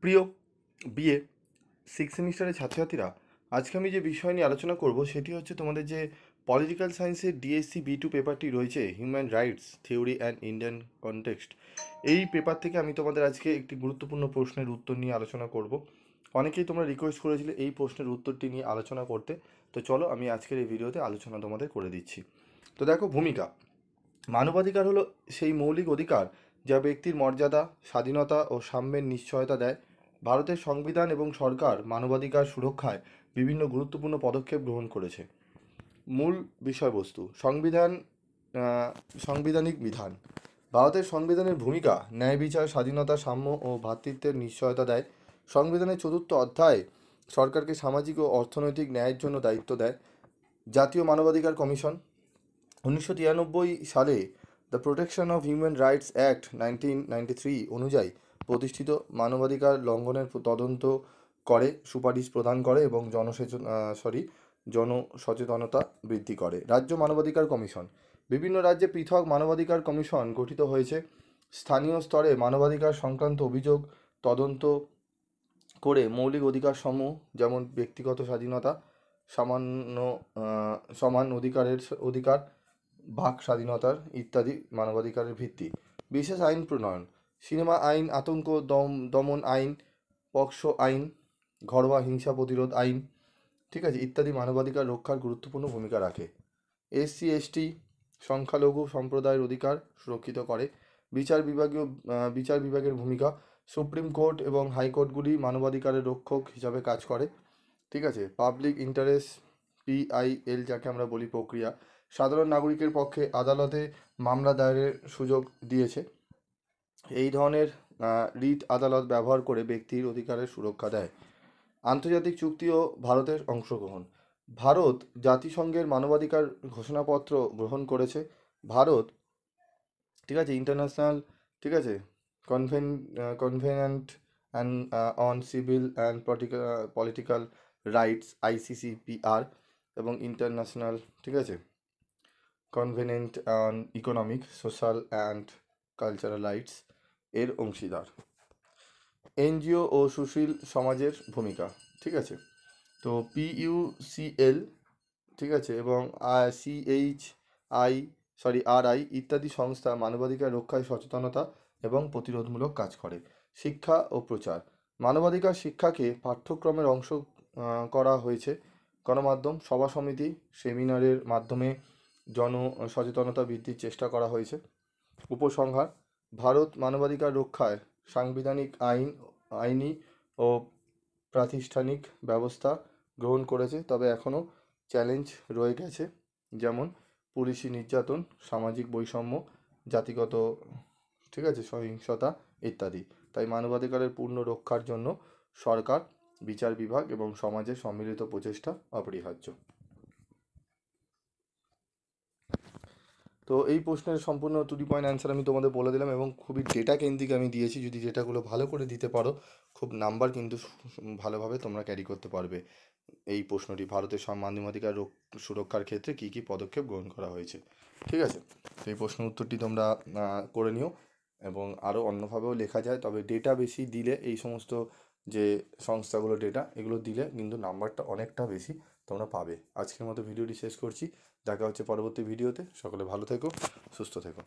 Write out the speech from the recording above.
প্রিয় BA six সেমিস্টারের ছাত্রছাত্রীরা, আজকে আমি যে বিষয় নিয়ে আলোচনা করব সেটি হচ্ছে তোমাদের যে পলিটিক্যাল সায়েন্সের ডিএসসি B2 পেপারটি রয়েছে, human rights theory and Indian context. এই পেপার থেকে আমি তোমাদের আজকে একটি গুরুত্বপূর্ণ প্রশ্নের উত্তর নিয়ে আলোচনা করব। অনেকেই তোমরা রিকোয়েস্ট করেছিলে এই প্রশ্নের উত্তরটি নিয়ে আলোচনা করতে, তো চলো আমি আজকের এই ভিডিওতে আলোচনা তোমাদের করে দিচ্ছি। তো দেখো, ভূমিকা। মানবাধিকার হলো সেই মৌলিক অধিকার যা ব্যক্তির মর্যাদা, স্বাধীনতা ও সাম্যের নিশ্চয়তা দেয়। ভারতের সংবিধান এবং সরকার মানবাধিকার সুরক্ষায় বিভিন্ন গুরুত্বপূর্ণ পদক্ষেপ গ্রহণ করেছে। মূল বিষয়বস্তু: সাংবিধানিক বিধান। ভারতের সংবিধানের ভূমিকা ন্যায় বিচার, স্বাধীনতা, সাম্য ও ভ্রাতৃত্বের নিশ্চয়তা দেয়। সংবিধানের 4th অধ্যায় সরকারকে সামাজিক ও অর্থনৈতিক ন্যায়ের জন্য দায়িত্ব দেয়। জাতীয় মানবাধিকার কমিশন 1993 সালে the protection of human rights act 1993 অনুযায়ী প্রতিষ্ঠিত মানবাধিকার লঙ্ঘনের তদন্ত করে, সুপারিশ প্রদান করে এবং জনসচেতনতা বৃদ্ধি করে। রাজ্য মানবাধিকার কমিশন। বিভিন্ন রাজ্যে পৃথক মানবাধিকার কমিশন গঠিত হয়েছে। স্থানীয় স্তরে মানবাধিকার সংক্রান্ত অভিযোগ তদন্ত করে মৌলিক অধিকারসমূহ, যেমন ব্যক্তিগত স্বাধীনতা, সমান অধিকার, বাক স্বাধীনতার ইত্যাদি মানবাধিকারের ভিত্তি। বিশেষ আইন প্রণয়ন: সিনেমা আইন, আতঙ্ক দমন আইন, পক্সো আইন, ঘরোয়া হিংসা প্রতিরোধ আইন, ঠিক আছে, ইত্যাদি মানবাধিকার রক্ষার গুরুত্বপূর্ণ ভূমিকা রাখে। SC/ST সংখ্যালঘু সম্প্রদায়ের অধিকার সুরক্ষিত করে। বিচার বিভাগের ভূমিকা: সুপ্রিম কোর্ট এবং হাইকোর্টগুলি মানবাধিকারের রক্ষক হিসাবে কাজ করে। ঠিক আছে। পাবলিক ইন্টারেস্ট PIL যাকে আমরা বলি প্রক্রিয়া: সাধারণ নাগরিকের পক্ষে আদালতে মামলা দায়েরের সুযোগ দিয়েছে। এই ধরনের রিট আদালত ব্যবহার করে ব্যক্তির অধিকারের সুরক্ষা দেয়। আন্তর্জাতিক চুক্তি ও ভারতের অংশগ্রহণ: ভারত জাতিসংঘের মানবাধিকার ঘোষণাপত্র গ্রহণ করেছে। ভারত, ঠিক আছে, ইন্টারন্যাশনাল, ঠিক আছে, covenant and on civil and political rights ICCPR এবং ইন্টারন্যাশনাল, ঠিক আছে, covenant on economic, social and cultural rights এর অংশীদার। NGO ও সুশীল সমাজের ভূমিকা, ঠিক আছে। তো PUCL, ঠিক আছে, এবং RI ইত্যাদি সংস্থা মানবাধিকার রক্ষায় সচেতনতা এবং প্রতিরোধমূলক কাজ করে। শিক্ষা ও প্রচার: মানবাধিকার শিক্ষাকে পাঠ্যক্রমের অংশ করা হয়েছে। গণমাধ্যম, সভা সমিতি, সেমিনারের মাধ্যমে সচেতনতা বৃদ্ধির চেষ্টা করা হয়েছে। উপসংহার: ভারত মানবাধিকার রক্ষায় সাংবিধানিক আইনি ও প্রাতিষ্ঠানিক ব্যবস্থা গ্রহণ করেছে, তবে এখনও চ্যালেঞ্জ রয়ে গেছে, যেমন পুলিশি নির্যাতন, সামাজিক বৈষম্য, জাতিগত, ঠিক আছে, সহিংসতা ইত্যাদি। তাই মানবাধিকারের পূর্ণ রক্ষার জন্য সরকার, বিচার বিভাগ এবং সমাজের সম্মিলিত প্রচেষ্টা অপরিহার্য। তো এই প্রশ্নের সম্পূর্ণ টু দি পয়েন্ট অ্যান্সার আমি তোমাদের বলে দিলাম এবং খুবই ডেটা কেন্দ্রিক আমি দিয়েছি। যদি ডেটাগুলো ভালো করে দিতে পারো, খুব নাম্বার কিন্তু ভালোভাবে তোমরা ক্যারি করতে পারবে। এই প্রশ্নটি, ভারতের মানবাধিকার সুরক্ষার ক্ষেত্রে কী কী পদক্ষেপ গ্রহণ করা হয়েছে, ঠিক আছে। তো এই প্রশ্নের উত্তরটি তোমরা করে নিও এবং আরও অন্যভাবেও লেখা যায়, তবে ডেটা বেশি দিলে, এই সমস্ত যে সংস্থাগুলো ডেটা এগুলো দিলে কিন্তু নাম্বারটা অনেকটা বেশি তোমরা পাবে। আজকের মতো ভিডিওটি শেষ করছি। দেখা হচ্ছে পরবর্তী ভিডিওতে। সকলে ভালো থেকো, সুস্থ থেকো।